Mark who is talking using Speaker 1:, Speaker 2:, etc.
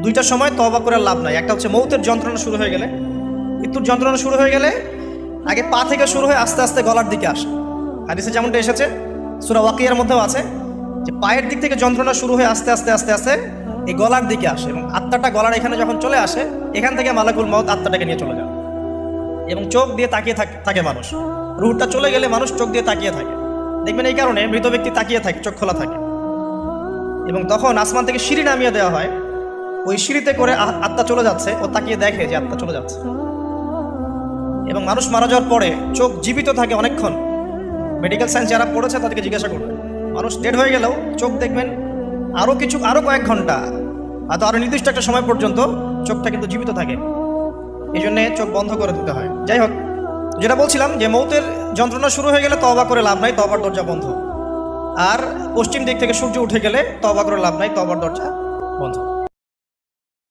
Speaker 1: দুইটার সময় তওবা করে লাভ নাই। একটা হচ্ছে মৌতের যন্ত্রণা শুরু হয়ে গেলে, মৃত্যুর যন্ত্রণা শুরু হয়ে গেলে আগে পা থেকে শুরু হয়ে আস্তে আস্তে গলার দিকে আসে। হাদিসে যেমনটা এসেছে, সূরা ওয়াকিয়ার মধ্যেও আছে যে পায়ের দিক থেকে যন্ত্রণা শুরু হয়ে আস্তে আস্তে আস্তে আস্তে এই গলার দিকে আসে, এবং আত্মাটা গলার এখানে যখন চলে আসে, এখান থেকে মালাকুল মউত আত্মাটাকে নিয়ে চলে যায় এবং চোখ দিয়ে তাকিয়ে থাকে মানুষ। রুহটা চলে গেলে মানুষ চোখ দিয়ে তাকিয়ে থাকে, দেখবেন এই কারণে মৃত ব্যক্তি তাকিয়ে থাকে, চোখ খোলা থাকে। এবং তখন আসমান থেকে সিঁড়ি নামিয়ে দেওয়া হয়, ওই সিঁড়িতে করে আত্মা চলে যাচ্ছে, ও তাকিয়ে দেখে যে আত্মা চলে যাচ্ছে। এবং মানুষ মারা যাওয়ার পরে চোখ জীবিত থাকে অনেকক্ষণ। মেডিকেল সায়েন্স যারা পড়েছে তাদেরকে জিজ্ঞাসা করবে, মানুষ ডেড হয়ে গেলেও চোখ দেখবেন আরও কয়েক ঘন্টা, হয়তো আরও নির্দিষ্ট একটা সময় পর্যন্ত চোখটা কিন্তু জীবিত থাকে। এই জন্যে চোখ বন্ধ করে দিতে হয়। যাই হোক, যেটা বলছিলাম যে মৌতের যন্ত্রণা শুরু হয়ে গেলে তওবা করে লাভ নাই, তওবার দরজা বন্ধ। আর পশ্চিম দিক থেকে সূর্য উঠে গেলে তওবা করে লাভ নাই, তওবার দরজা বন্ধ।